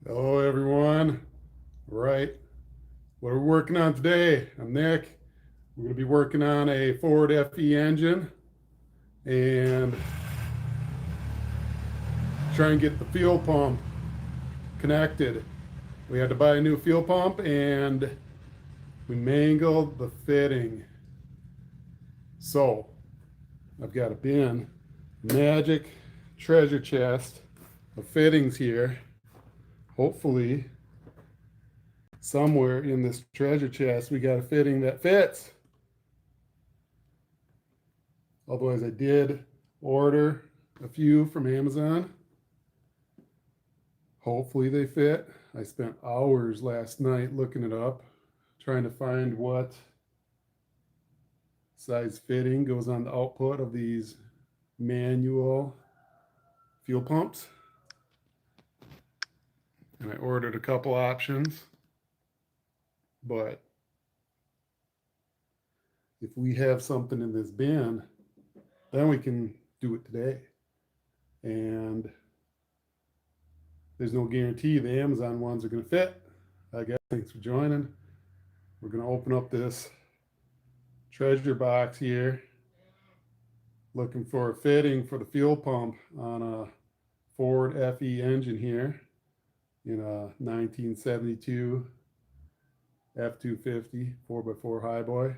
Hello, everyone. Right, what are we working on today? I'm Nick. We're going to be working on a Ford FE engine and try and get the fuel pump connected. We had to buy a new fuel pump and we mangled the fitting. So I've got a bin, magic treasure chest of fittings here. Hopefully, somewhere in this treasure chest, we got a fitting that fits. Otherwise, I did order a few from Amazon. Hopefully they fit. I spent hours last night looking it up, trying to find what size fitting goes on the output of these manual fuel pumps. And I ordered a couple options, but if we have something in this bin, then we can do it today. And there's no guarantee the Amazon ones are going to fit. I guess. Thanks for joining. We're going to open up this treasure box here, looking for a fitting for the fuel pump on a Ford FE engine here in a 1972 F250 4x4 highboy.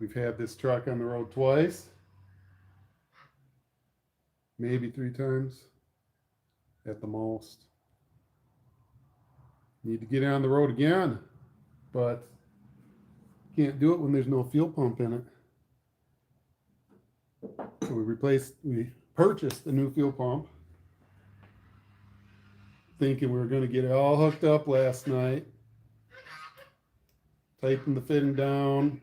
We've had this truck on the road twice, maybe 3 times at the most. Need to get it on the road again, but can't do it when there's no fuel pump in it. So we purchased a new fuel pump, thinking we were going to get it all hooked up last night. Tighten the fitting down,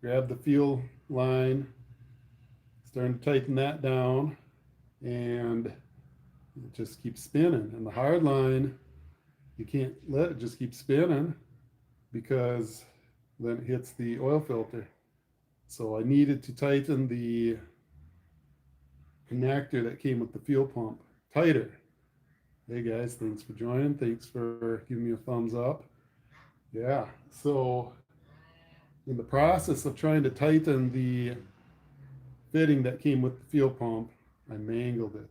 grab the fuel line, starting to tighten that down, and it just keeps spinning. And the hard line, you can't let it just keep spinning because then it hits the oil filter. So I needed to tighten the connector that came with the fuel pump tighter. Hey guys, thanks for joining. Thanks for giving me a thumbs up. Yeah, so in the process of trying to tighten the fitting that came with the fuel pump, I mangled it.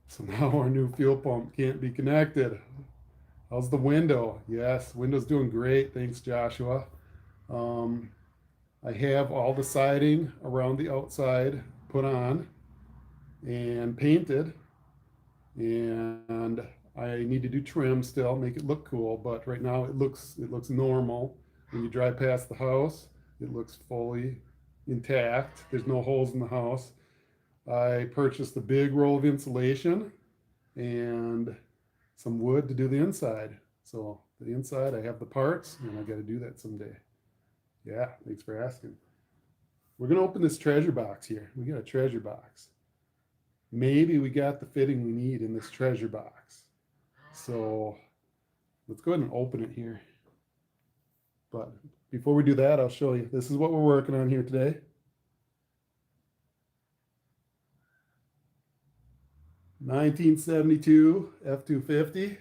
So now our new fuel pump can't be connected. How's the window? Yes, window's doing great. Thanks, Joshua. I have all the siding around the outside put on and painted, and I need to do trim still, make it look cool, but right now it looks normal. When you drive past the house, it looks fully intact. There's no holes in the house. I purchased a big roll of insulation and some wood to do the inside. So the inside, I have the parts, and I got to do that someday. Yeah, thanks for asking. We're going to open this treasure box here. We got a treasure box. Maybe we got the fitting we need in this treasure box. So let's go ahead and open it here. But before we do that, I'll show you. This is what we're working on here today. (1972) F250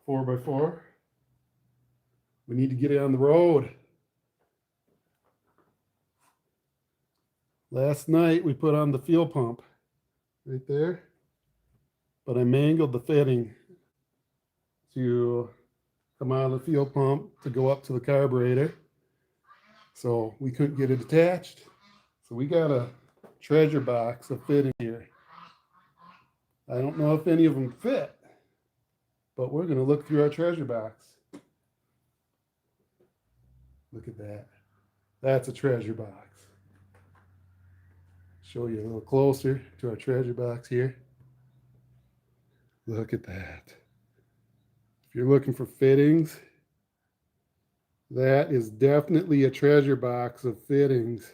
4x4. We need to get it on the road. Last night we put on the fuel pump right there, but I mangled the fitting to come out of the fuel pump to go up to the carburetor. So we couldn't get it attached. So we got a treasure box of fitting here. I don't know if any of them fit, but we're going to look through our treasure box. Look at that. That's a treasure box. Show you a little closer to our treasure box here. Look at that. If you're looking for fittings, that is definitely a treasure box of fittings.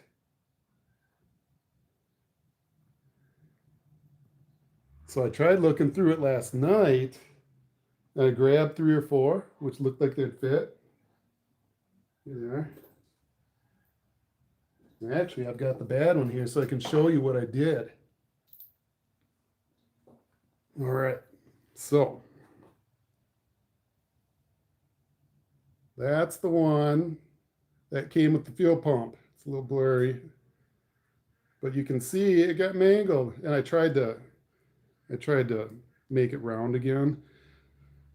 So I tried looking through it last night, and I grabbed 3 or 4, which looked like they'd fit. Here they are. And actually, I've got the bad one here so I can show you what I did. All right, So that's the one that came with the fuel pump. It's a little blurry, but you can see it got mangled. And I tried to make it round again.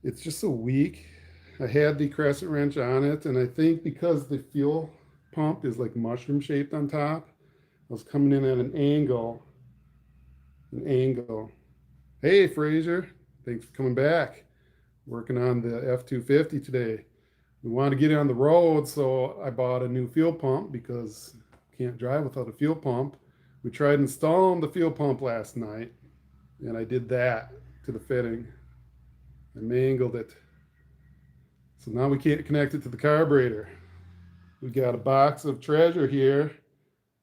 It's just so weak. I had the crescent wrench on it, and I think because the fuel pump is like mushroom shaped on top, I was coming in at an angle. Hey, Fraser, thanks for coming back. Working on the F250 today. We want to get it on the road, so I bought a new fuel pump because you can't drive without a fuel pump. We tried installing the fuel pump last night, and I did that to the fitting. I mangled it. So now we can't connect it to the carburetor. We got a box of treasure here.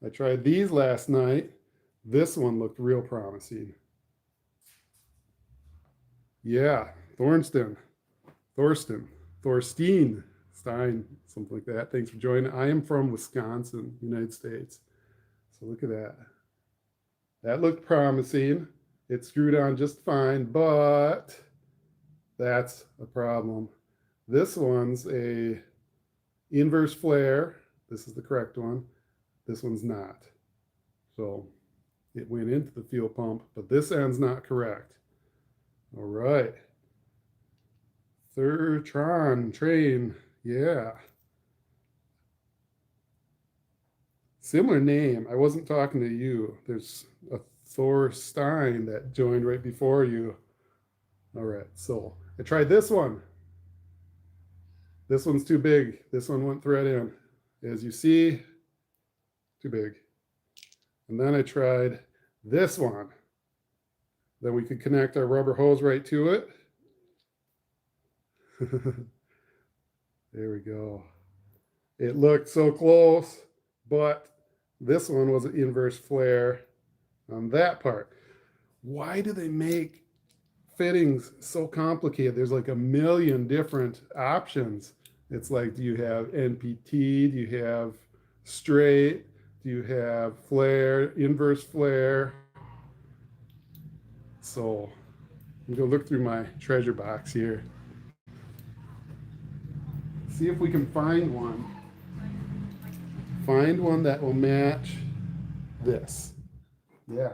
I tried these last night. This one looked real promising. Yeah, Thorsten, Thorstein Stein, something like that. Thanks for joining. I am from Wisconsin, United States. So look at that. That looked promising. It screwed on just fine, but that's a problem. This one's a inverse flare. This is the correct one. This one's not. So it went into the fuel pump, but this end's not correct. All right. Train. Yeah. Similar name. I wasn't talking to you. There's a Thorstein that joined right before you. All right. So I tried this one. This one's too big. This one went thread in. As you see, too big. And then I tried this one. Then we could connect our rubber hose right to it. There we go. It looked so close, but this one was an inverse flare on that part. Why do they make fittings so complicated? There's like a million different options. It's like, do you have NPT? Do you have straight? Do you have flare, inverse flare? So I'm gonna look through my treasure box here. See if we can find one. Find one that will match this. Yeah.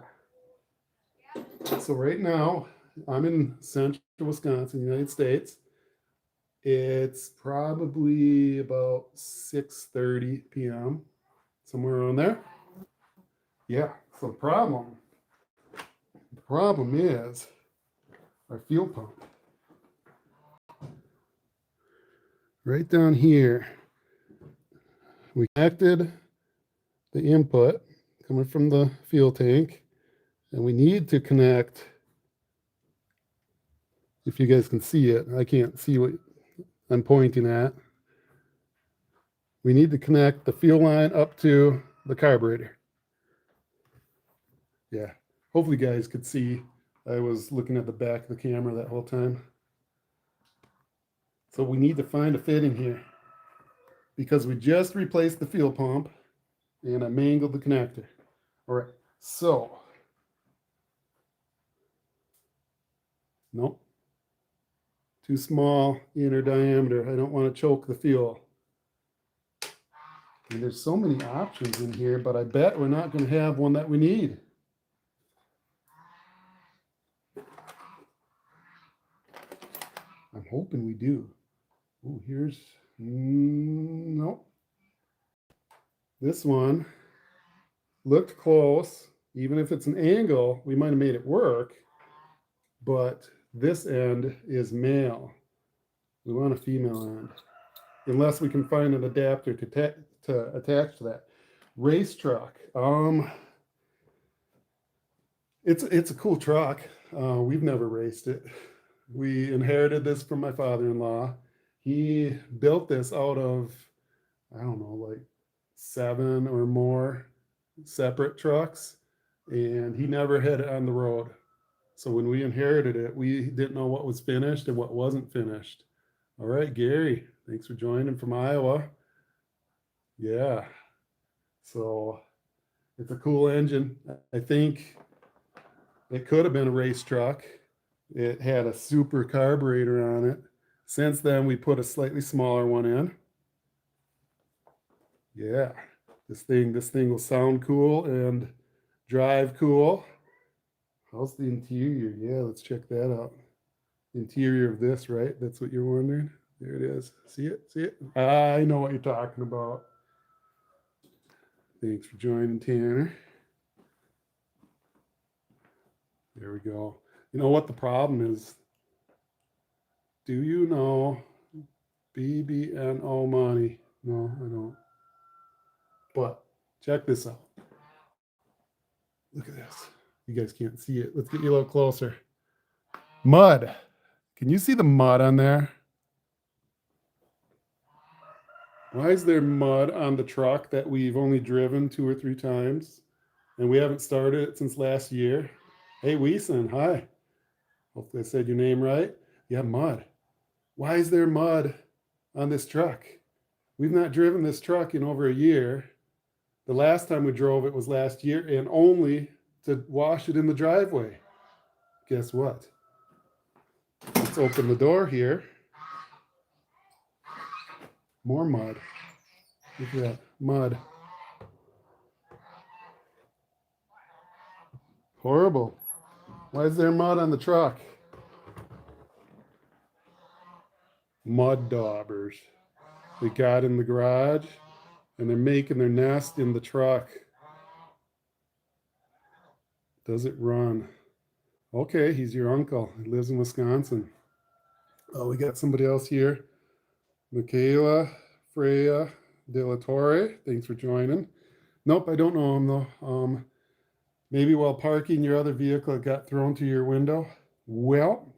So right now, I'm in central Wisconsin, United States. It's probably about 6:30 p.m., somewhere around there. Yeah. So the problem is our fuel pump. Right down here, we connected the input coming from the fuel tank, and we need to connect, if you guys can see it, I can't see what I'm pointing at. We need to connect the fuel line up to the carburetor. Yeah, hopefully you guys could see. I was looking at the back of the camera that whole time. So we need to find a fitting here because we just replaced the fuel pump and I mangled the connector. All right, so, nope, too small inner diameter. I don't want to choke the fuel. And there's so many options in here, but I bet we're not going to have one that we need. I'm hoping we do. Oh, here's, nope. This one looked close. Even if it's an angle, we might have made it work. But this end is male. We want a female end. Unless we can find an adapter to attach to that. Race truck. It's a cool truck. We've never raced it. We inherited this from my father-in-law. He built this out of, I don't know, like 7 or more separate trucks, and he never had it on the road. So when we inherited it, we didn't know what was finished and what wasn't finished. All right, Gary, thanks for joining from Iowa. Yeah, so it's a cool engine. I think it could have been a race truck. It had a super carburetor on it. Since then, we put a slightly smaller one in. Yeah, this thing will sound cool and drive cool. How's the interior? Yeah, let's check that out. Interior of this, right? That's what you're wondering. There it is. See it? See it? I know what you're talking about. Thanks for joining, Tanner. There we go. You know what the problem is? Do you know BBNO money? No, I don't. But check this out. Look at this. You guys can't see it. Let's get you a little closer. Mud. Can you see the mud on there? Why is there mud on the truck that we've only driven 2 or 3 times and we haven't started it since last year? Hey, Weeson, hi. Hopefully I said your name right. Yeah, mud. Why is there mud on this truck? We've not driven this truck in over a year. The last time we drove it was last year and only to wash it in the driveway. Guess what? Let's open the door here. More mud. Look at that, mud. Horrible. Why is there mud on the truck? Mud daubers. They got in the garage and they're making their nest in the truck. Does it run? Okay, he's your uncle. He lives in Wisconsin. Oh, we got somebody else here. Michaela Freya De La Torre. Thanks for joining. Nope, I don't know him though. Maybe while parking your other vehicle, it got thrown to your window. Well,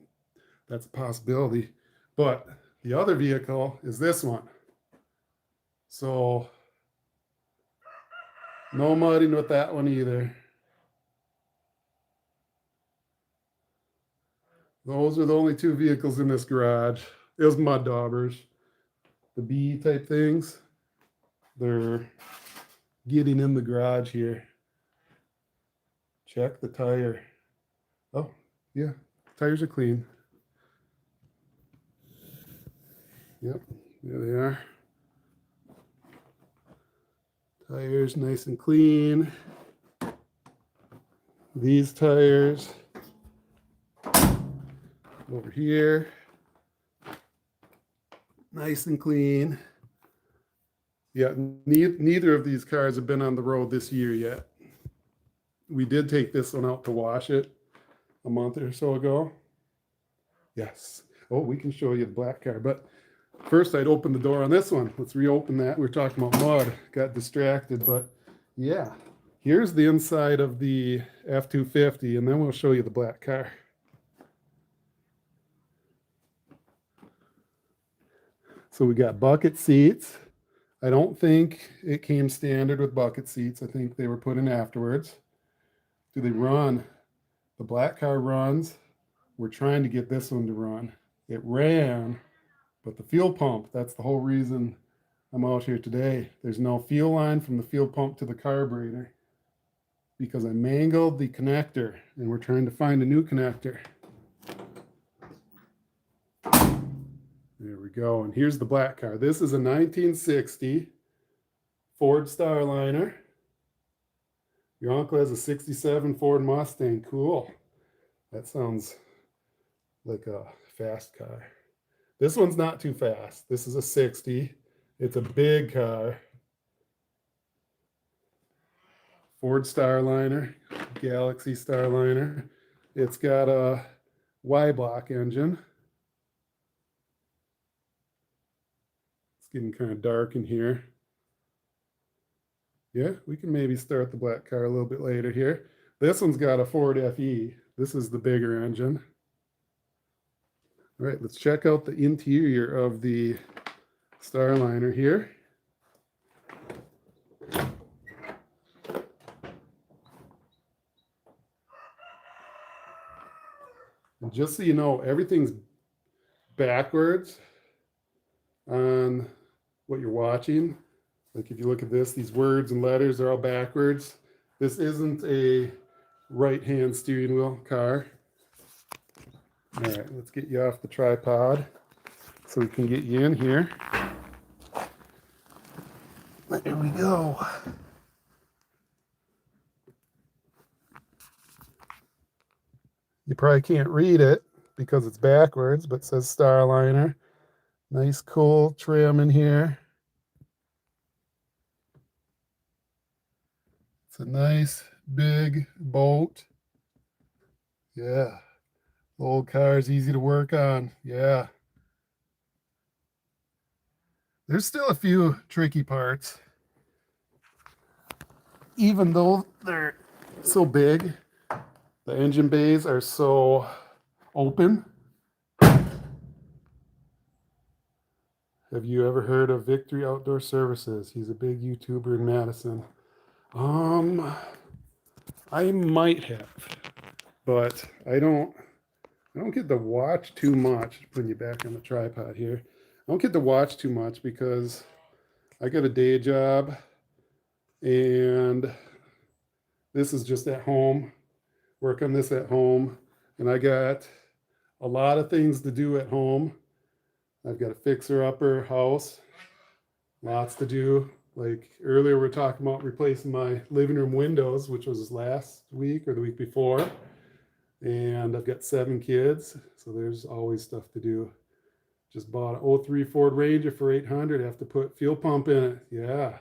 that's a possibility. But the other vehicle is this one. So no mudding with that one either. Those are the only 2 vehicles in this garage. It was mud daubers. The B type things, they're getting in the garage here. Check the tire. Oh, yeah, tires are clean. Yep, there they are. Tires nice and clean. These tires over here, nice and clean. Yeah, neither of these cars have been on the road this year yet. We did take this one out to wash it a month or so ago. Yes. Oh, we can show you the black car, but first I'd open the door on this one. Let's reopen that. We were talking about mud, got distracted, but yeah. Here's the inside of the F250, and then we'll show you the black car. So we got bucket seats. I don't think it came standard with bucket seats. I think they were put in afterwards. Do they run? The black car runs. We're trying to get this one to run. It ran, but the fuel pump, that's the whole reason I'm out here today. There's no fuel line from the fuel pump to the carburetor because I mangled the connector and we're trying to find a new connector. There we go. And here's the black car. This is a 1960 Ford Starliner. Your uncle has a 67 Ford Mustang. Cool. That sounds like a fast car. This one's not too fast. This is a 60. It's a big car. Ford Starliner, Galaxy Starliner. It's got a Y-block engine. It's getting kind of dark in here. Yeah, we can maybe start the black car a little bit later here. This one's got a Ford FE. This is the bigger engine. All right, let's check out the interior of the Starliner here. And just so you know, everything's backwards on what you're watching. Like if you look at this, these words and letters are all backwards. This isn't a right-hand steering wheel car. All right, let's get you off the tripod so we can get you in here. There we go. You probably can't read it because it's backwards, but it says Starliner. Nice cool trim in here. It's a nice big boat. Yeah. The old car is easy to work on. Yeah. There's still a few tricky parts. Even though they're so big, the engine bays are so open. Have you ever heard of Victory Outdoor Services? He's a big YouTuber in Madison. I might have, but I don't get to watch too much. Putting you back on the tripod here. I don't get to watch too much because I got a day job and this is just at home. Work on this at home, and I got a lot of things to do at home. I've got a fixer-upper house, lots to do. Like earlier, we were talking about replacing my living room windows, which was last week or the week before. And I've got 7 kids, so there's always stuff to do. Just bought an 03 Ford Ranger for $800. I have to put fuel pump in it. Yeah.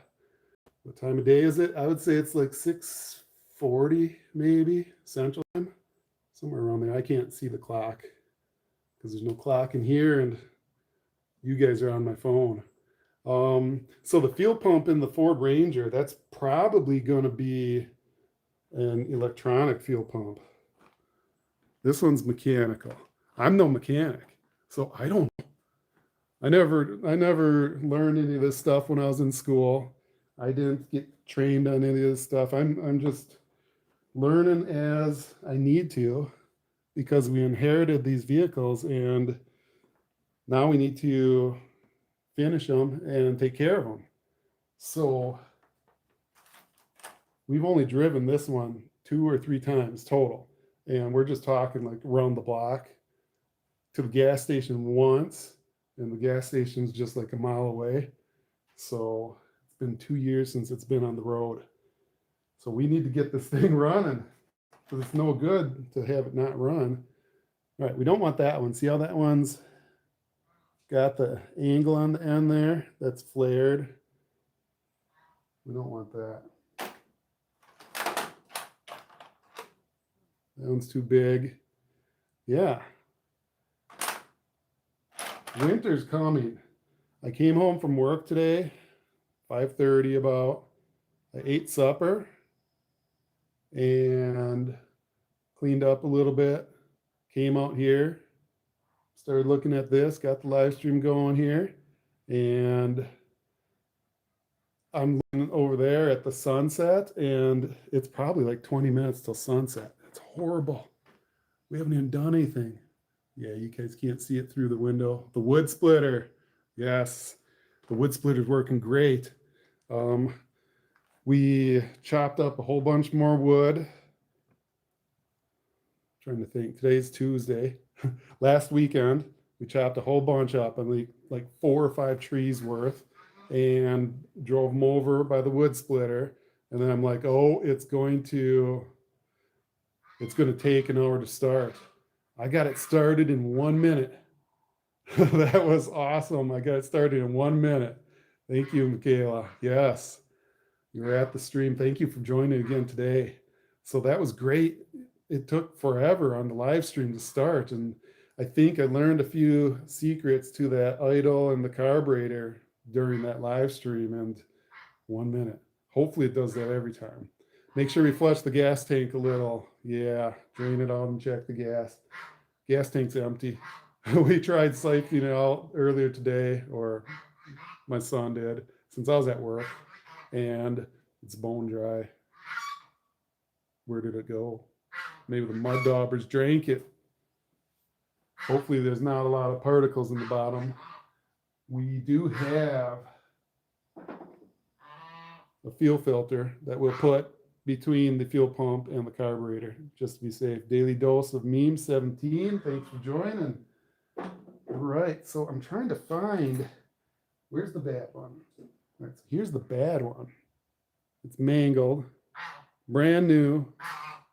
What time of day is it? I would say it's like 6:40 maybe, Central Time. Somewhere around there. I can't see the clock because there's no clock in here and you guys are on my phone. So the fuel pump in the Ford Ranger, that's probably going to be an electronic fuel pump. This one's mechanical. I'm no mechanic, so I never learned any of this stuff when I was in school. I didn't get trained on any of this stuff. I'm just learning as I need to because we inherited these vehicles and now we need to finish them and take care of them. So we've only driven this one 2 or 3 times total. And we're just talking like around the block to the gas station once. And the gas station's just like a mile away. So it's been 2 years since it's been on the road. So we need to get this thing running because it's no good to have it not run. All right, we don't want that one. See how that one's got the angle on the end there? That's flared. We don't want that. That one's too big. Yeah. Winter's coming. I came home from work today, 5:30 about. I ate supper and cleaned up a little bit. Came out here, started looking at this, got the live stream going here, and I'm looking over there at the sunset, and it's probably like 20 minutes till sunset. It's horrible. We haven't even done anything. Yeah, you guys can't see it through the window. The wood splitter. Yes, the wood splitter's working great. We chopped up a whole bunch more wood. Trying to think. Today's Tuesday. Last weekend, we chopped a whole bunch up, and like 4 or 5 trees worth, and drove them over by the wood splitter. And then I'm like, oh, it's going to take an hour to start. I got it started in 1 minute. That was awesome. I got it started in 1 minute. Thank you, Michaela. Yes, you were at the stream. Thank you for joining again today. So that was great. It took forever on the live stream to start. And I think I learned a few secrets to that idle and the carburetor during that live stream in 1 minute. Hopefully it does that every time. Make sure we flush the gas tank a little. Yeah, drain it out and check the gas. Gas tank's empty. We tried siphoning it out earlier today, or my son did, since I was at work, and it's bone dry. Where did it go? Maybe the mud daubers drank it. Hopefully there's not a lot of particles in the bottom. We do have a fuel filter that we'll put between the fuel pump and the carburetor, just to be safe. Daily dose of meme 17. Thanks for joining. All right, so I'm trying to find, where's the bad one? All right, so here's the bad one. It's mangled, brand new,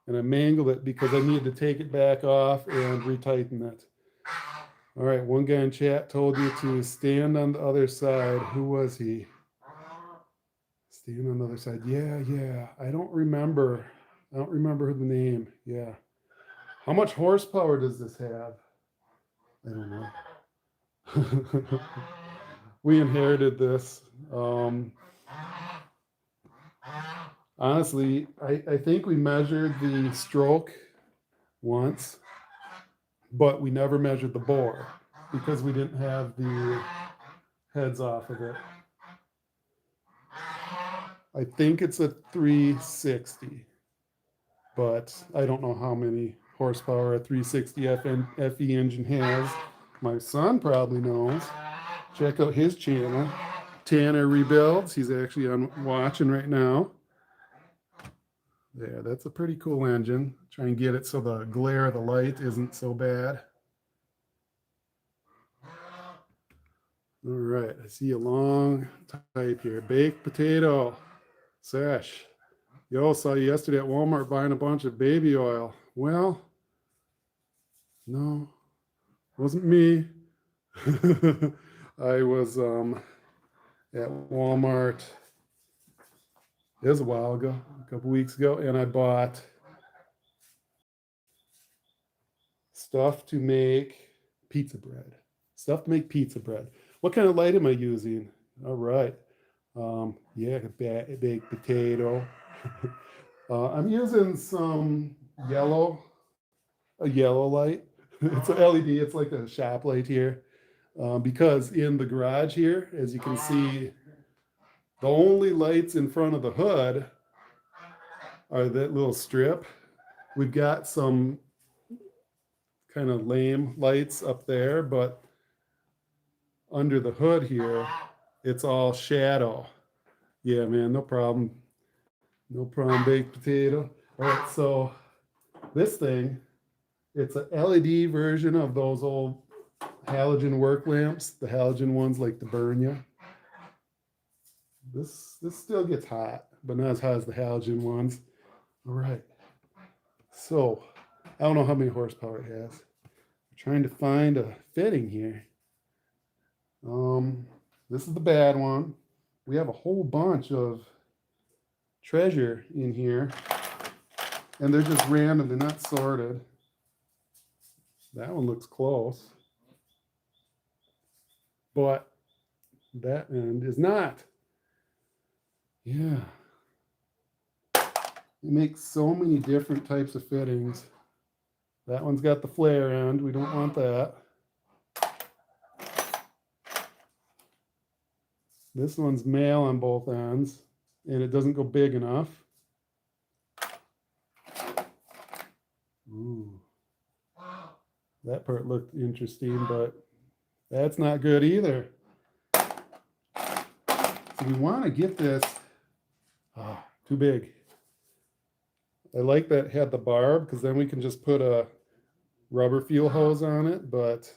and I mangled it because I needed to take it back off and retighten it. All right, one guy in chat told you to stand on the other side. Who was he? Stand on the other side. Yeah. I don't remember the name. Yeah. How much horsepower does this have? I don't know. We inherited this. Honestly, I think we measured the stroke once, but we never measured the bore because we didn't have the heads off of it. I think it's a 360, but I don't know how many horsepower a 360 FE engine has. My son probably knows. Check out his channel, Tanner Rebuilds. He's actually on watching right now. Yeah, that's a pretty cool engine. Try and get it so the glare of the light isn't so bad. All right, I see a long type here. Baked potato. Sash. Yo, saw you yesterday at Walmart buying a bunch of baby oil. Well, no, wasn't me. I was at Walmart, it was a while ago, a couple weeks ago, and I bought stuff to make pizza bread. What kind of light am I using? All right. Yeah, baked potato. I'm using some a yellow light. It's an LED. It's like a shop light here. Because in the garage here, as you can see, the only lights in front of the hood are that little strip. We've got some kind of lame lights up there, but under the hood here, it's all shadow. Yeah, man, no problem. No problem, baked potato. All right, so this thing, it's an LED version of those old halogen work lamps. The halogen ones like to burn you. This still gets hot, but not as hot as the halogen ones. All right. So I don't know how many horsepower it has. I'm trying to find a fitting here. This is the bad one. We have a whole bunch of treasure in here, and they're just random. They're not sorted. That one looks close, but that end is not. Yeah. It makes so many different types of fittings. That one's got the flare end. We don't want that. This one's male on both ends, and it doesn't go big enough. Ooh. That part looked interesting, but that's not good either. So we want to get this, too big. I like that it had the barb because then we can just put a rubber fuel hose on it, but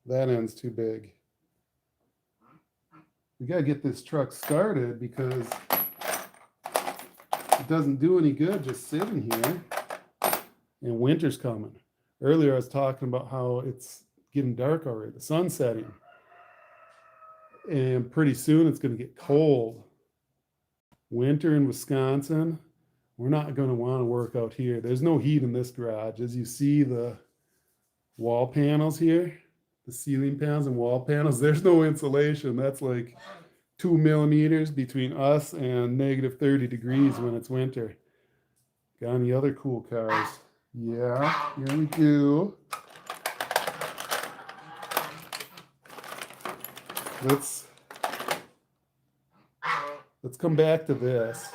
that end's too big. We got to get this truck started because it doesn't do any good just sitting here, and winter's coming. Earlier I was talking about how it's getting dark already, the sun's setting, and pretty soon it's going to get cold. Winter in Wisconsin, we're not going to want to work out here. There's no heat in this garage. As you see the wall panels here, the ceiling panels and wall panels, there's no insulation. That's like 2 millimeters between us and negative 30 degrees when it's winter. Got any other cool cars? Yeah, here we do. Let's come back to this.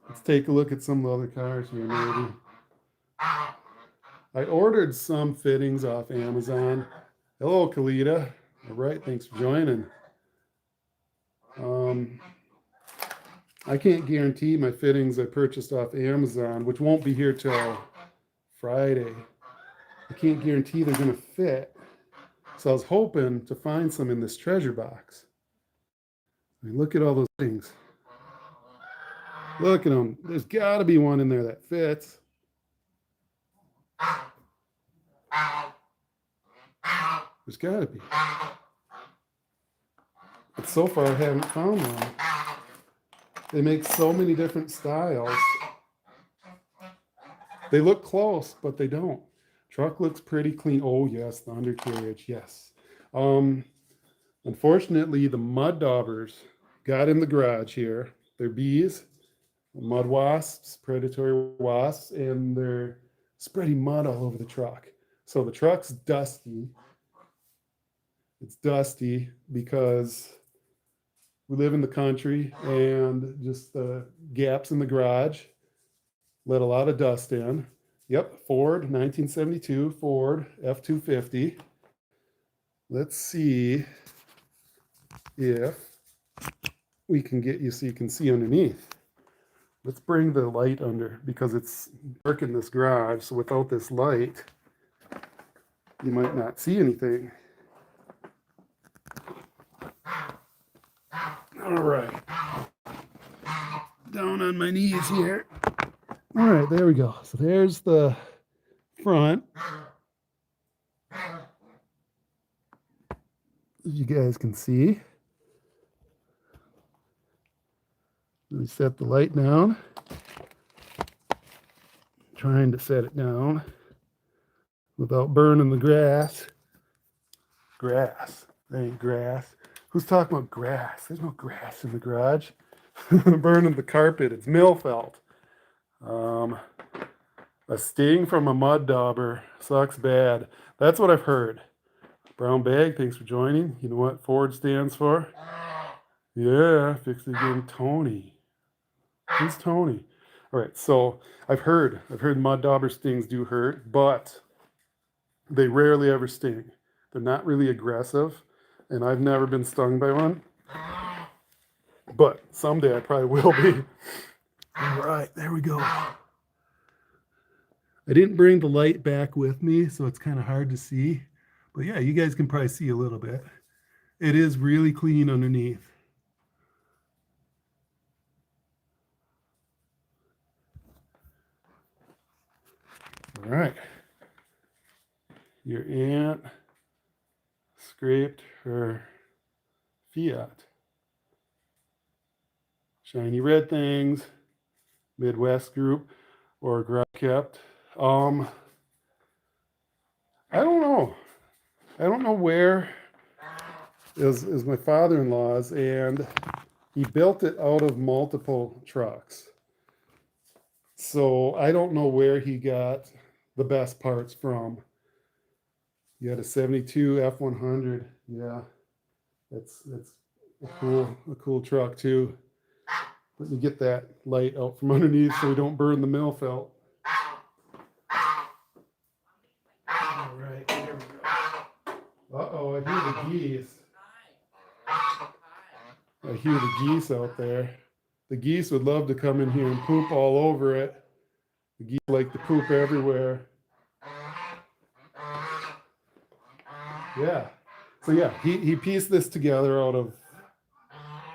Let's take a look at some of the other cars here, maybe. I ordered some fittings off Amazon. Hello, Kalita. All right, thanks for joining. I can't guarantee my fittings I purchased off Amazon, which won't be here till Friday. I can't guarantee they're going to fit. So I was hoping to find some in this treasure box. I mean, look at all those things. Look at them. There's got to be one in there that fits. There's got to be. But so far I haven't found one. They make so many different styles. They look close, but they don't. Truck looks pretty clean. Oh, yes, the undercarriage, yes. Unfortunately, the mud daubers got in the garage here. They're bees, mud wasps, predatory wasps, and they're spreading mud all over the truck. So the truck's dusty. It's dusty because we live in the country and just the gaps in the garage let a lot of dust in. Yep, Ford, 1972 Ford F250. Let's see if we can get you so you can see underneath. Let's bring the light under because it's dark in this garage. So without this light, you might not see anything. All right. Down on my knees here. All right, there we go. So there's the front. You guys can see. Let me set the light down. Trying to set it down without burning the grass. Grass. There ain't grass. Who's talking about grass? There's no grass in the garage. Burning the carpet. It's mill felt. A sting from a mud dauber sucks bad. That's what I've heard. Brown bag, thanks for joining. You know what Ford stands for? Yeah, fix it again, Tony. Who's Tony? All right, so I've heard mud dauber stings do hurt, but they rarely ever sting. They're not really aggressive, and I've never been stung by one. But someday I probably will be. All right, there we go. I didn't bring the light back with me, so it's kind of hard to see. But yeah, you guys can probably see a little bit. It is really clean underneath. All right. Your aunt scraped her Fiat. Shiny red things, Midwest group, or garage kept. I don't know. I don't know where is my father-in-law's, and he built it out of multiple trucks. So I don't know where he got the best parts from. You had a 72 F100. Yeah, that's a cool truck too. Let me get that light out from underneath so we don't burn the mill felt. All right, there we go. Uh-oh, I hear the geese. I hear the geese out there. The geese would love to come in here and poop all over it. The geese like to poop everywhere. Yeah. So yeah, he pieced this together out of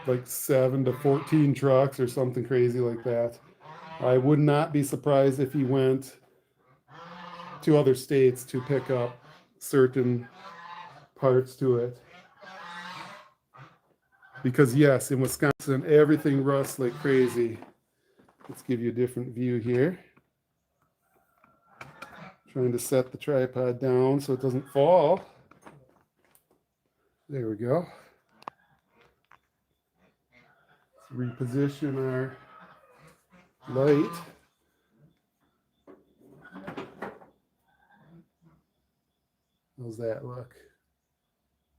like 7 to 14 trucks or something crazy like that. I would not be surprised if he went to other states to pick up certain parts to it. Because yes, in Wisconsin, everything rusts like crazy. Let's give you a different view here. Trying to set the tripod down so it doesn't fall. There we go. Let's reposition our light. How's that look?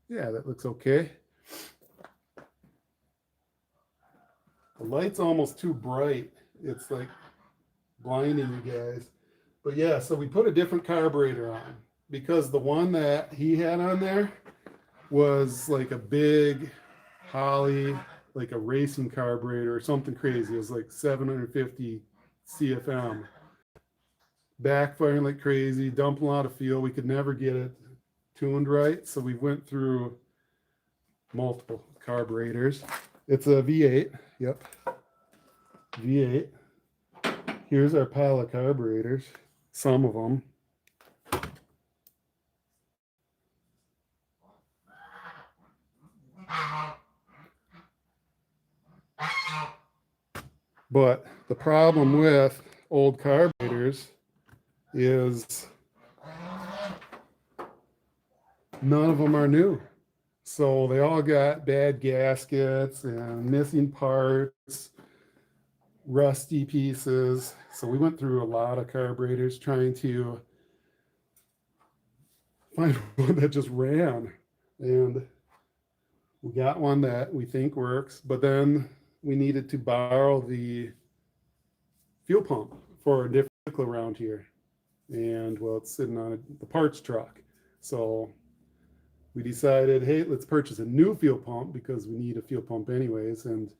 Yeah, that looks okay. The light's almost too bright. It's like blinding you guys. But yeah, so we put a different carburetor on because the one that he had on there was like a big Holly like a racing carburetor or something crazy. It was like 750 CFM, backfiring like crazy, dumping a lot of fuel. We could never get it tuned right, so we went through multiple carburetors. It's a V8. Yep, V8. Here's our pile of carburetors, some of them. But the problem with old carburetors is none of them are new. So they all got bad gaskets and missing parts, rusty pieces. So we went through a lot of carburetors trying to find one that just ran. And we got one that we think works, but then we needed to borrow the fuel pump for a different vehicle around here. And well, it's sitting on the parts truck. So we decided, hey, let's purchase a new fuel pump because we need a fuel pump anyways. And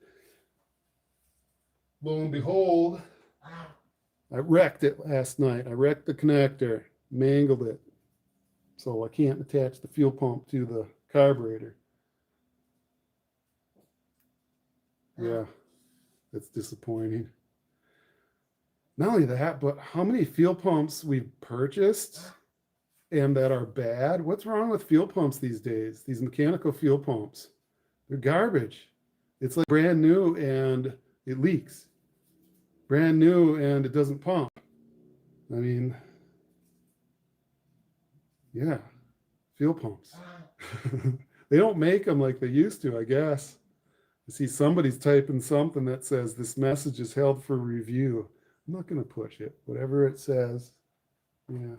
lo and behold, I wrecked it last night. I wrecked the connector, mangled it. So I can't attach the fuel pump to the carburetor. Yeah, it's disappointing. Not only that, but how many fuel pumps we've purchased and that are bad? What's wrong with fuel pumps these days? These mechanical fuel pumps, they're garbage. It's like brand new and it leaks. Brand new and it doesn't pump. I mean, yeah, fuel pumps. They don't make them like they used to, I guess. I see somebody's typing something that says this message is held for review. I'm not going to push it. Whatever it says, yeah.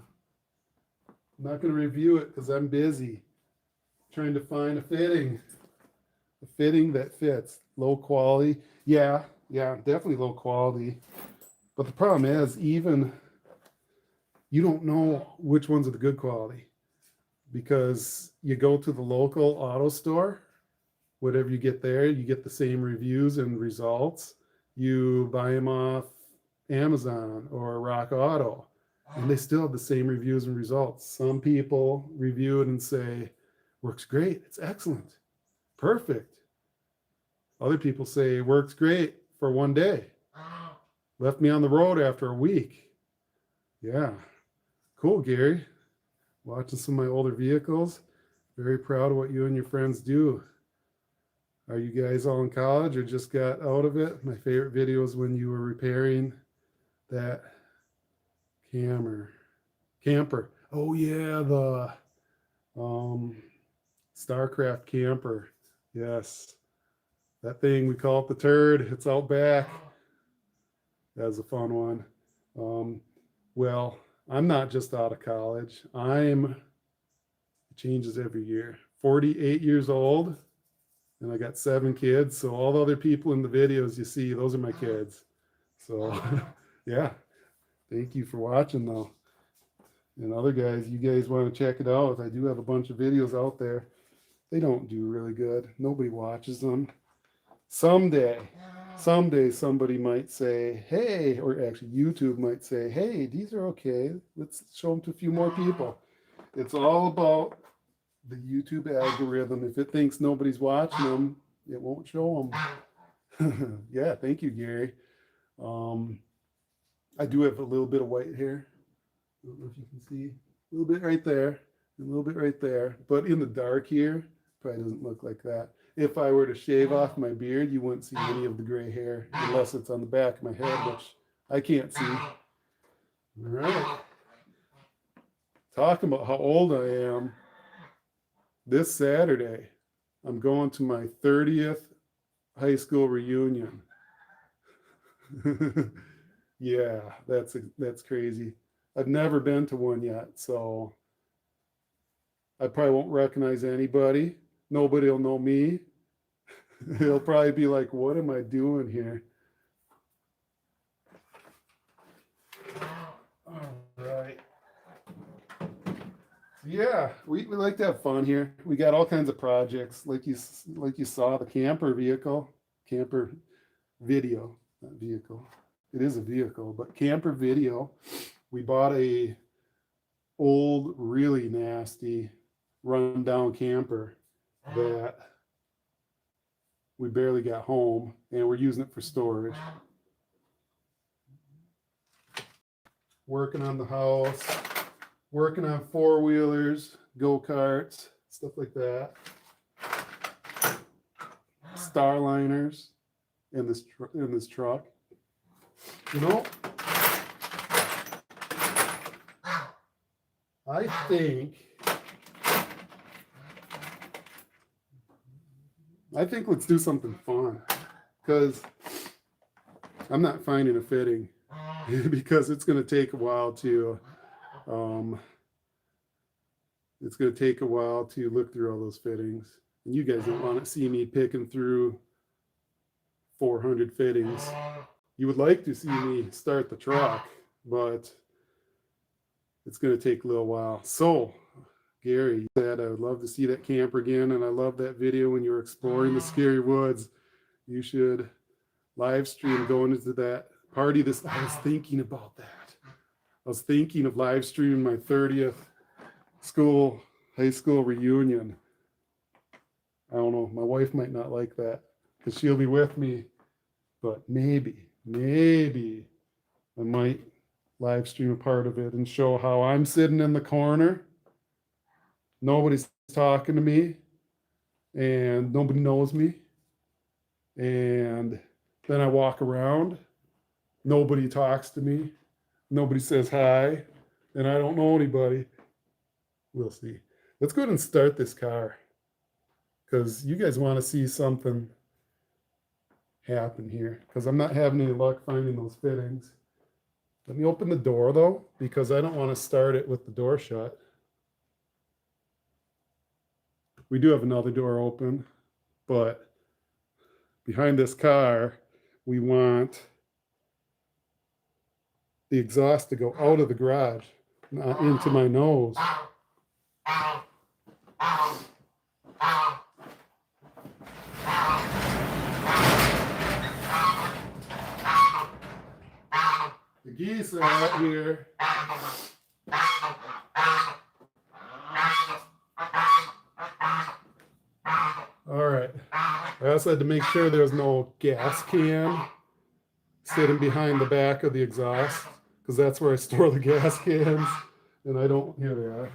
I'm not going to review it because I'm busy trying to find a fitting that fits. Low quality. Yeah, definitely low quality. But the problem is, even you don't know which ones are the good quality because you go to the local auto store, whatever you get there, you get the same reviews and results. You buy them off Amazon or Rock Auto, and they still have the same reviews and results. Some people review it and say, works great, it's excellent, perfect. Other people say, works great for one day, left me on the road after a week. Yeah, cool, Gary. Watching some of my older vehicles. Very proud of what you and your friends do. Are you guys all in college or just got out of it? My favorite video is when you were repairing that camper. Oh yeah, the Starcraft camper. Yes. That thing, we call it the turd. It's out back. That was a fun one. Well, I'm not just out of college. It changes every year. 48 years old, and I got 7 kids. So all the other people in the videos you see, those are my kids. So yeah, thank you for watching though. And other guys, you guys want to check it out. I do have a bunch of videos out there. They don't do really good. Nobody watches them. Someday somebody might say, hey, or actually YouTube might say, hey, these are okay. Let's show them to a few more people. It's all about the YouTube algorithm. If it thinks nobody's watching them, it won't show them. Yeah, thank you, Gary. I do have a little bit of white hair. I don't know if you can see. A little bit right there, a little bit right there. But in the dark here, probably doesn't look like that. If I were to shave off my beard, you wouldn't see any of the gray hair unless it's on the back of my head, which I can't see. All right. Talking about how old I am. This Saturday, I'm going to my 30th high school reunion. Yeah, that's crazy. I've never been to one yet, so I probably won't recognize anybody. Nobody will know me. It'll probably be like, what am I doing here? All right. Yeah, we like to have fun here. We got all kinds of projects. Like you saw the camper vehicle. camper video, not vehicle. It is a vehicle, but camper video. We bought a old, really nasty, run-down camper that we barely got home, and we're using it for storage. Working on the house, working on four-wheelers, go-karts, stuff like that. Starliners in this truck. You know, I think let's do something fun, because I'm not finding a fitting because it's going to take a while to look through all those fittings. And you guys don't want to see me picking through 400 fittings. You would like to see me start the truck, but it's going to take a little while. So, Gary said I would love to see that camper again, and I love that video when you were exploring the scary woods. You should live stream going into that party. I was thinking about that. I was thinking of live streaming my 30th high school reunion. I don't know. My wife might not like that because she'll be with me, but maybe I might live stream a part of it and show how I'm sitting in the corner. Nobody's talking to me and nobody knows me. And then I walk around. Nobody talks to me. Nobody says hi. And I don't know anybody. We'll see. Let's go ahead and start this car, because you guys want to see something happen here, because I'm not having any luck finding those fittings. Let me open the door though, because I don't want to start it with the door shut. We do have another door open, but behind this car, we want the exhaust to go out of the garage, not into my nose. The geese are out here. All right. I also had to make sure there's no gas can sitting behind the back of the exhaust, because that's where I store the gas cans. And here they are.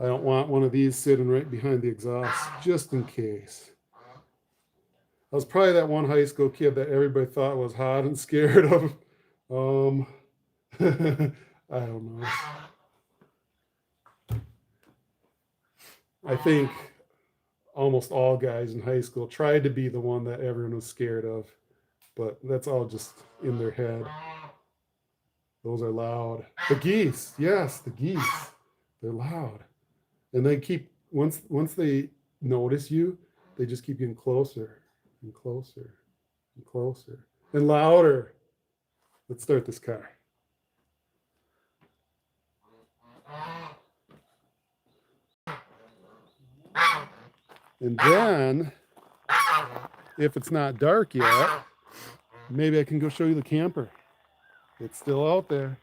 I don't want one of these sitting right behind the exhaust, just in case. I was probably that one high school kid that everybody thought was hot and scared of. I don't know. I think almost all guys in high school tried to be the one that everyone was scared of, but that's all just in their head. Those are loud. The geese, yes, the geese. They're loud. And they keep, once they notice you, they just keep getting closer and closer and closer and louder. Let's start this car. And then, if it's not dark yet, maybe I can go show you the camper. It's still out there.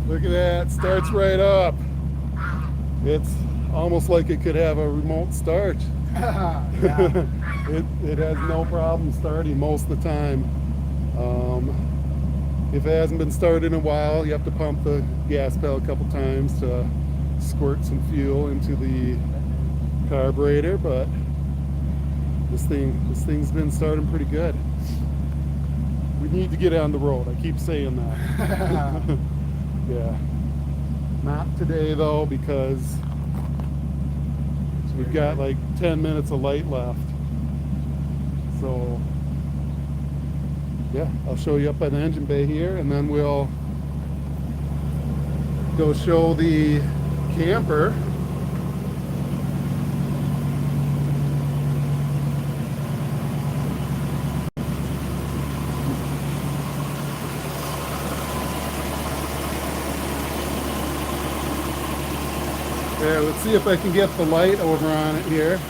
Look at that, starts right up. It's almost like it could have a remote start. It has no problem starting most of the time. If it hasn't been started in a while, you have to pump the gas pedal a couple times to squirt some fuel into the carburetor, but this thing's been starting pretty good. We need to get on the road. I keep saying that. Yeah. Not today though, because we've got like 10 minutes of light left. So yeah, I'll show you up by the engine bay here, and then we'll go show the camper. There, let's see if I can get the light over on it here.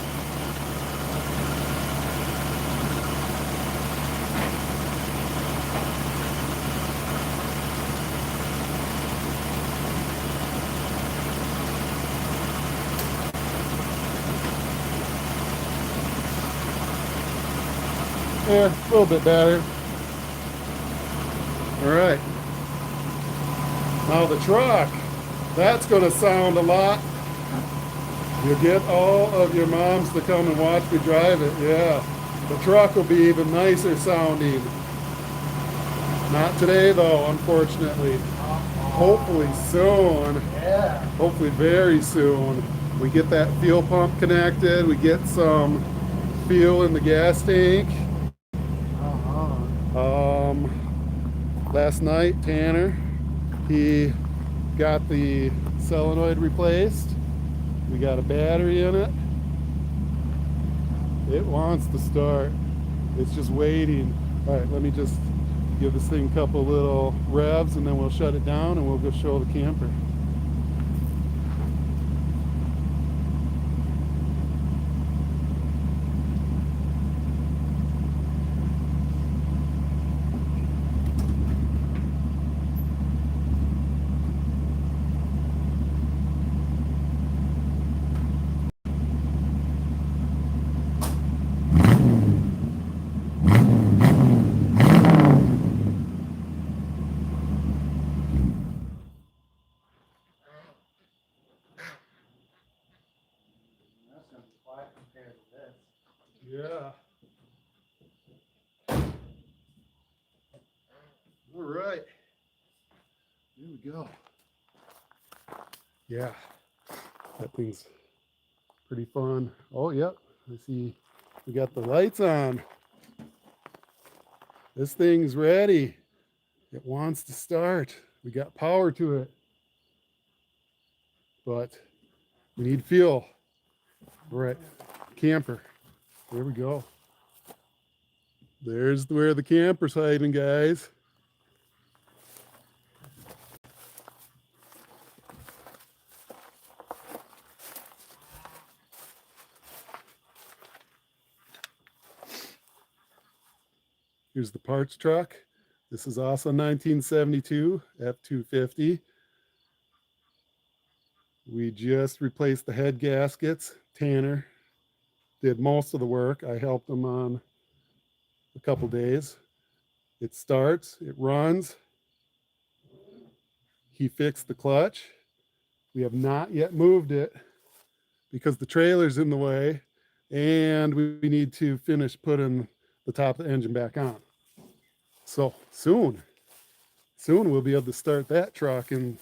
Yeah, a little bit better. All right. Now the truck, that's going to sound a lot. You'll get all of your moms to come and watch me drive it. Yeah, the truck will be even nicer sounding. Not today though, unfortunately. Hopefully soon. Yeah. Hopefully very soon. We get that fuel pump connected. We get some fuel in the gas tank. Last night, Tanner, he got the solenoid replaced. We got a battery in it. It wants to start. It's just waiting. All right, let me just give this thing a couple little revs and then we'll shut it down and we'll go show the camper. That's gonna be quiet compared to this. Yeah. All right. Here we go. Yeah. That thing's pretty fun. Oh, yep. I see we got the lights on. This thing's ready. It wants to start. We got power to it. But we need fuel. All right. Camper. There we go. There's where the camper's hiding, guys. Here's the parts truck. This is also 1972 F250. We just replaced the head gaskets. Tanner did most of the work. I helped him on a couple days. It starts, it runs. He fixed the clutch. We have not yet moved it because the trailer's in the way and we need to finish putting the top of the engine back on. So soon we'll be able to start that truck and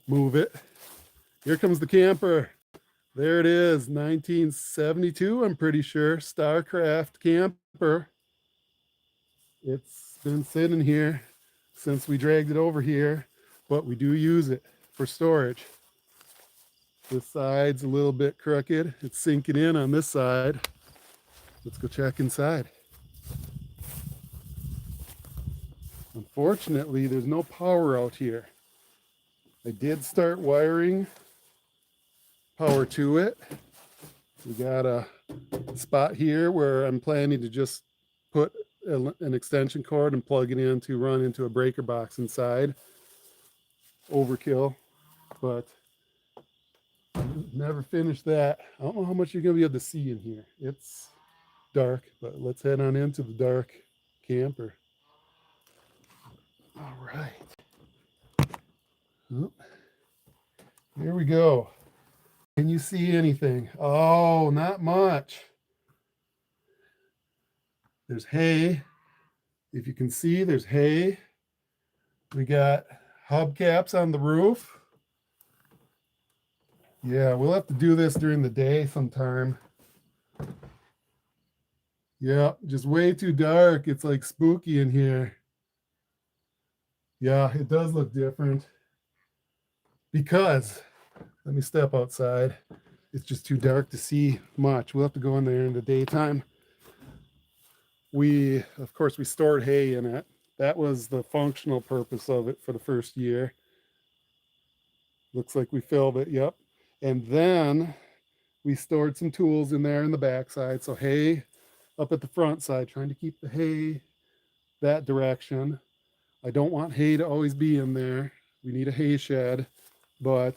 move it. Here comes the camper. There it is, 1972, I'm pretty sure, Starcraft camper. It's been sitting here since we dragged it over here, but we do use it for storage. This side's a little bit crooked. It's sinking in on this side. Let's go check inside. Unfortunately, there's no power out here. I did start wiring power to it. We got a spot here where I'm planning to just put an extension cord and plug it in to run into a breaker box inside. Overkill, but never finished that. I don't know how much you're gonna be able to see in here. It's dark, but let's head on into the dark camper. All right. Oh, here we go. Can you see anything? Oh, not much. There's hay. If you can see, there's hay. We got hubcaps on the roof. Yeah, we'll have to do this during the day sometime. Yeah, just way too dark. It's like spooky in here. Yeah, it does look different. Because, let me step outside. It's just too dark to see much. We'll have to go in there in the daytime. Of course, we stored hay in it. That was the functional purpose of it for the first year. Looks like we filled it, yep. And then we stored some tools in there in the backside. So hay up at the front side, trying to keep the hay that direction. I don't want hay to always be in there. We need a hay shed, but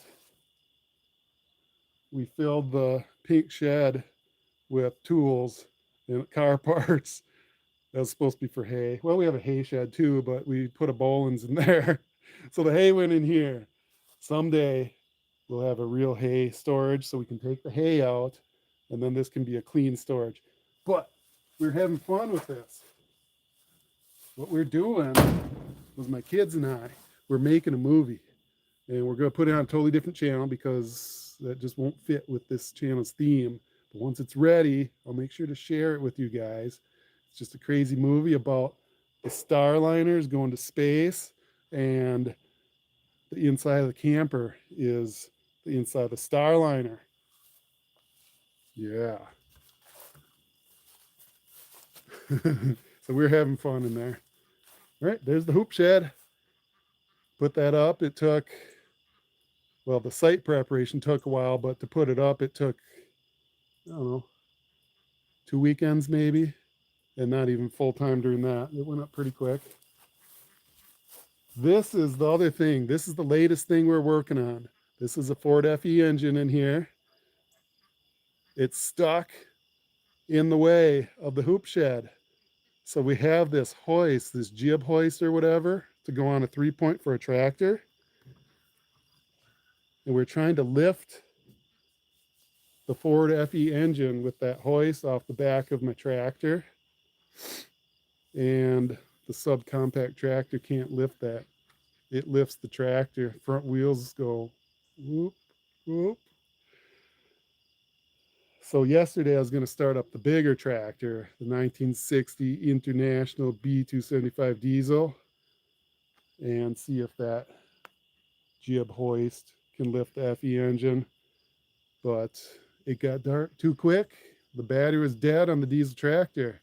we filled the pink shed with tools and car parts. That was supposed to be for hay. Well, we have a hay shed too, but we put a Boland's in there. So the hay went in here. Someday we'll have a real hay storage so we can take the hay out and then this can be a clean storage. But we're having fun with this. What we're doing was my kids and I, we're making a movie and we're going to put it on a totally different channel because that just won't fit with this channel's theme. But once it's ready, I'll make sure to share it with you guys. It's just a crazy movie about the Starliners going to space, and the inside of the camper is the inside of the Starliner. Yeah. So we're having fun in there. All right, there's the hoop shed. Put that up. It took, well, the site preparation took a while, but to put it up, it took, I don't know, 2 weekends maybe, and not even full time during that. It went up pretty quick. This is the other thing. This is the latest thing we're working on. This is a Ford FE engine in here. It's stuck in the way of the hoop shed. So we have this hoist, this jib hoist or whatever, to go on a 3-point for a tractor. And we're trying to lift the Ford FE engine with that hoist off the back of my tractor. And the subcompact tractor can't lift that. It lifts the tractor. Front wheels go whoop, whoop. So yesterday I was going to start up the bigger tractor, the 1960 International B275 diesel, and see if that jib hoist can lift the FE engine. But it got dark too quick. The battery was dead on the diesel tractor.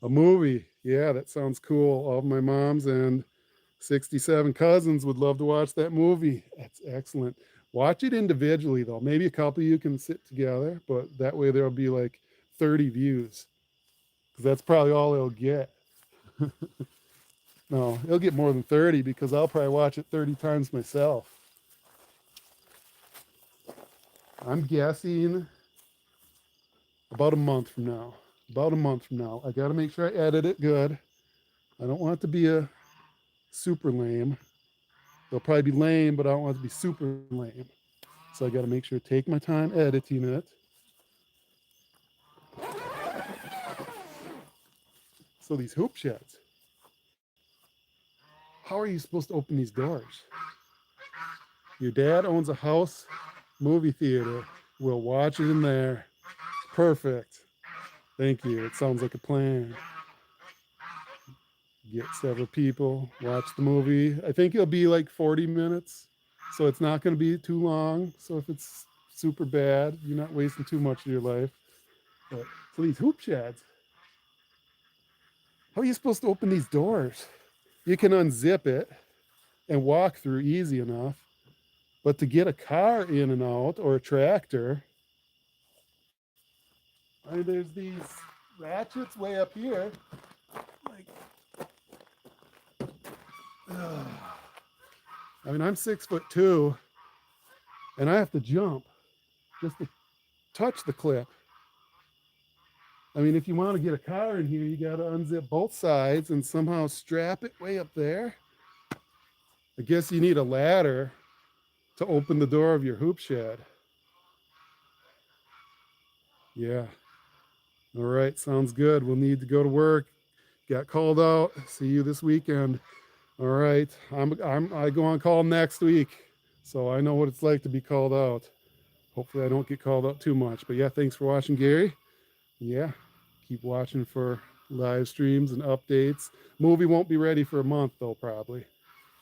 A movie. Yeah, that sounds cool. All of my moms and 67 cousins would love to watch that movie. That's excellent. Watch it individually, though. Maybe a couple of you can sit together, but that way there'll be like 30 views. Because that's probably all it'll get. No, it'll get more than 30 because I'll probably watch it 30 times myself. I'm guessing about a month from now. About a month from now. I got to make sure I edit it good. I don't want it to be a super lame. They'll probably be lame, but I don't want it to be super lame. So I got to make sure to take my time editing it. So these hoop sheds. How are you supposed to open these doors? Your dad owns a house movie theater. We'll watch it in there. Perfect. Thank you. It sounds like a plan. Get several people, watch the movie. I think it'll be like 40 minutes. So it's not going to be too long. So if it's super bad, you're not wasting too much of your life. But, so these hoop sheds, how are you supposed to open these doors? You can unzip it and walk through easy enough. But to get a car in and out or a tractor, I mean, there's these ratchets way up here. Like, I mean, I'm 6'2", and I have to jump just to touch the clip. I mean, if you want to get a car in here, you got to unzip both sides and somehow strap it way up there. I guess you need a ladder to open the door of your hoop shed. Yeah. All right, sounds good. We'll need to go to work. Got called out. See you this weekend. All right, I go on call next week, so I know what it's like to be called out. Hopefully, I don't get called out too much. But yeah, thanks for watching, Gary. Yeah, keep watching for live streams and updates. Movie won't be ready for a month though, probably.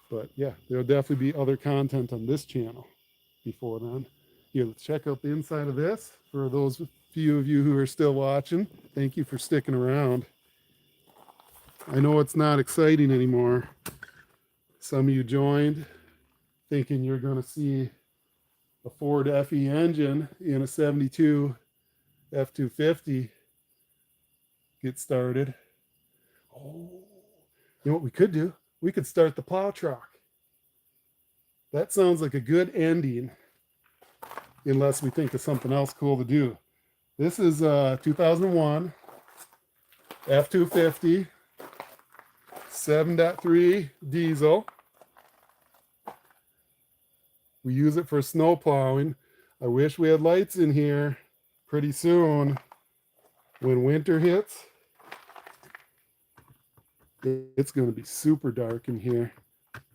But yeah, there'll definitely be other content on this channel before then. Here, let's check out the inside of this for those few of you who are still watching. Thank you for sticking around. I know it's not exciting anymore. Some of you joined thinking you're going to see a Ford FE engine in a 72 F250 get started. Oh, you know what we could do? We could start the plow truck. That sounds like a good ending, unless we think of something else cool to do. This is a 2001 F250 7.3 diesel. We use it for snow plowing. I wish we had lights in here pretty soon when winter hits. It's going to be super dark in here.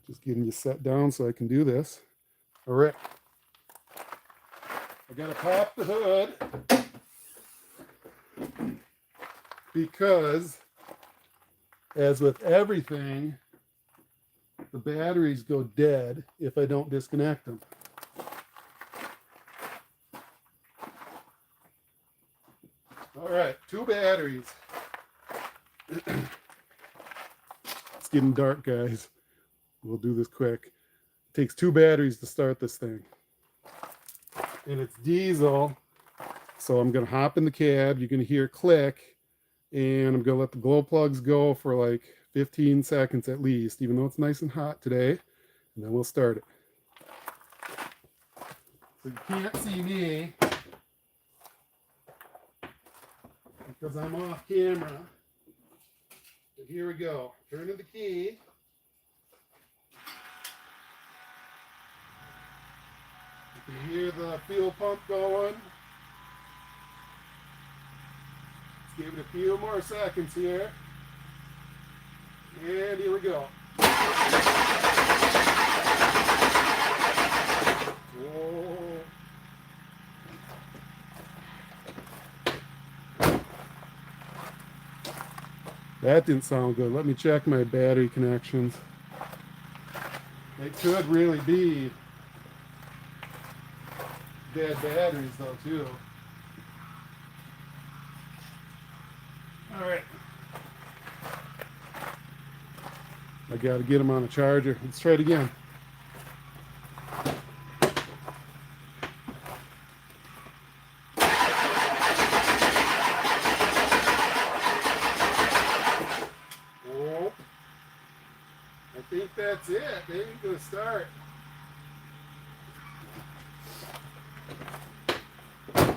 Just getting you set down so I can do this. All right. I got to pop the hood because, as with everything, the batteries go dead if I don't disconnect them. All right, 2 batteries. It's getting dark, guys. We'll do this quick. It takes 2 batteries to start this thing. And it's diesel, so I'm going to hop in the cab. You're going to hear click, and I'm going to let the glow plugs go for like 15 seconds at least, even though it's nice and hot today. And then we'll start it. So you can't see me because I'm off camera. But here we go. Turning the key. You can hear the fuel pump going. Let's give it a few more seconds here. And here we go. Whoa. That didn't sound good. Let me check my battery connections. They could really be dead batteries though too. All right. I got to get them on a charger. Let's try it again. Oh, I think that's it. They ain't gonna start. I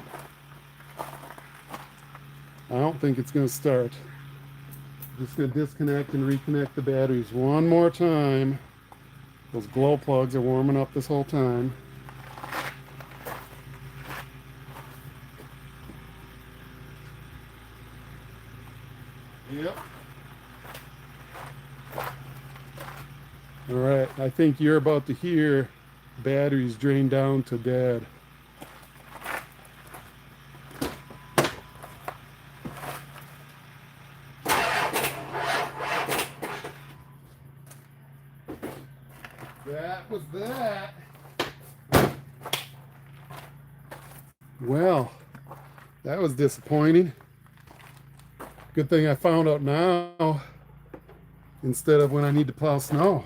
don't think it's gonna start. Just going to disconnect and reconnect the batteries one more time. Those glow plugs are warming up this whole time. Yep. All right, I think you're about to hear batteries drain down to dead. That was that. Well, that was disappointing. Good thing I found out now instead of when I need to plow snow.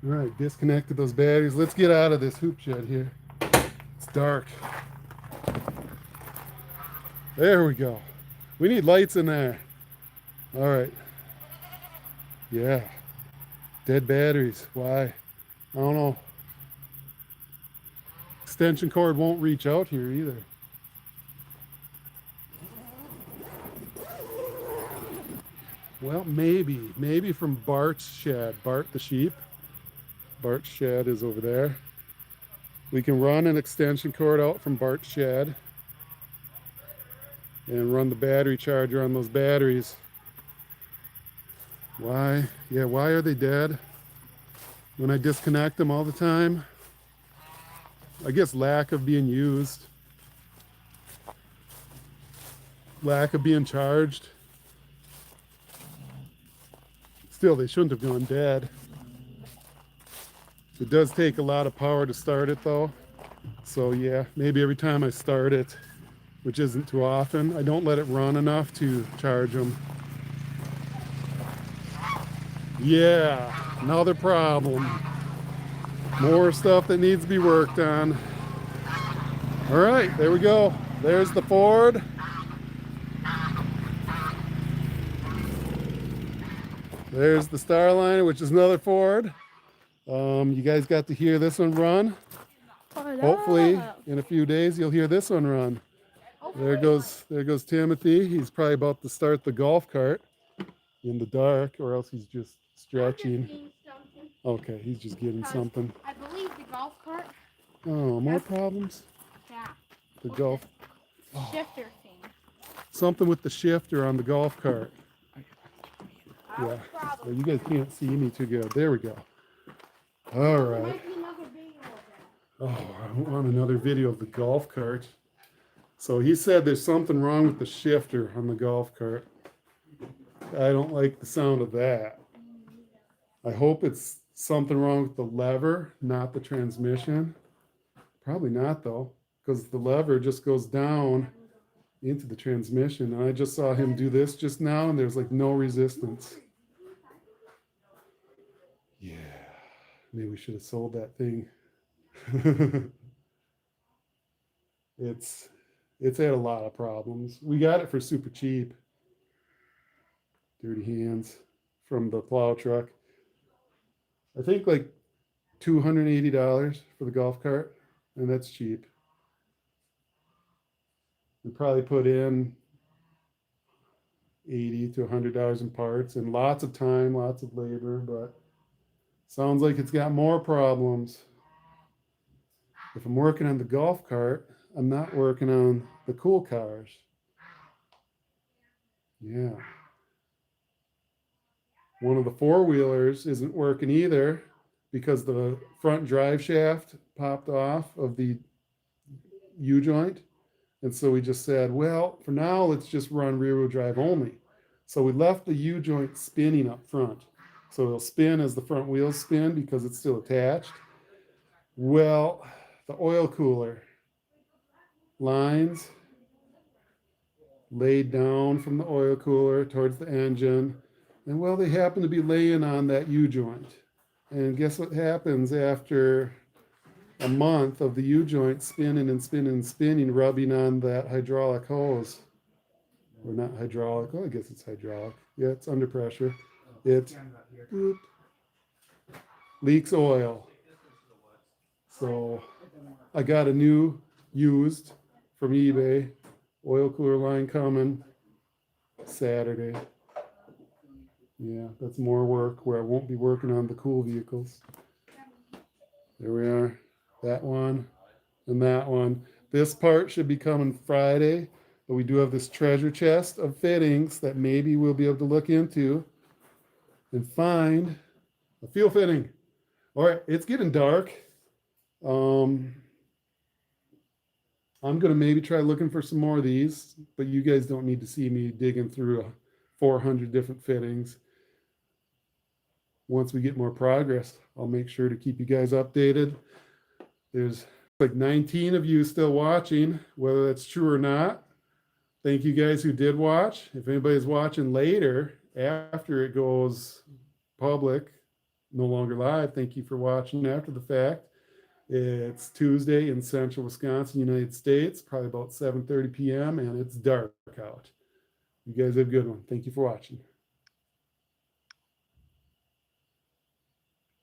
All right, disconnected those batteries. Let's get out of this hoop shed here. It's dark. There we go. We need lights in there. All right. Yeah. Dead batteries. Why? I don't know. Extension cord won't reach out here either. Well, maybe from Bart's shed. Bart the sheep. Bart's shed is over there. We can run an extension cord out from Bart's shed and run the battery charger on those batteries. Why? Yeah, why are they dead when I disconnect them all the time? I guess lack of being used. Lack of being charged. Still, they shouldn't have gone dead. It does take a lot of power to start it though. So yeah, maybe every time I start it, which isn't too often, I don't let it run enough to charge them. Yeah, another problem. More stuff that needs to be worked on. All right, there we go. There's the Ford. There's the Starliner, which is another Ford. You guys got to hear this one run. Hopefully, in a few days, you'll hear this one run. There goes Timothy. He's probably about to start the golf cart in the dark, or else he's just stretching. Okay, he's just getting something. I believe the golf cart. Oh, more problems? Yeah. The golf. Shifter thing. Something with the shifter on the golf cart. Yeah. Well, you guys can't see me too good. There we go. All right. Oh, I want another video of the golf cart. So he said there's something wrong with the shifter on the golf cart. I don't like the sound of that. I hope it's something wrong with the lever, not the transmission. Probably not though, because the lever just goes down into the transmission. And I just saw him do this just now and there's like no resistance. Yeah, maybe we should have sold that thing. It's had a lot of problems. We got it for super cheap. Dirty hands from the plow truck. I think like $280 for the golf cart, and that's cheap. We probably put in $80 to $100 in parts and lots of time, lots of labor, but sounds like it's got more problems. If I'm working on the golf cart, I'm not working on the cool cars. Yeah. One of the four-wheelers isn't working either because the front drive shaft popped off of the U-joint. And so we just said, well, for now, let's just run rear-wheel drive only. So we left the U-joint spinning up front. So it'll spin as the front wheels spin because it's still attached. Well, the oil cooler lines laid down from the oil cooler towards the engine. And well, they happen to be laying on that U-joint. And guess what happens after a month of the U-joint spinning and spinning and spinning, rubbing on that hydraulic hose? Or not hydraulic, oh, I guess it's hydraulic. Yeah, it's under pressure. It boop, leaks oil. So I got a new used from eBay oil cooler line coming Saturday. Yeah, that's more work where I won't be working on the cool vehicles. There we are. That one and that one. This part should be coming Friday, but we do have this treasure chest of fittings that maybe we'll be able to look into and find a fuel fitting. All right, it's getting dark. I'm going to maybe try looking for some more of these, but you guys don't need to see me digging through 400 different fittings. Once we get more progress, I'll make sure to keep you guys updated. There's like 19 of you still watching, whether that's true or not. Thank you guys who did watch. If anybody's watching later, after it goes public, no longer live, thank you for watching after the fact. It's Tuesday in central Wisconsin, United States, probably about 7:30 p.m. and it's dark out. You guys have a good one. Thank you for watching.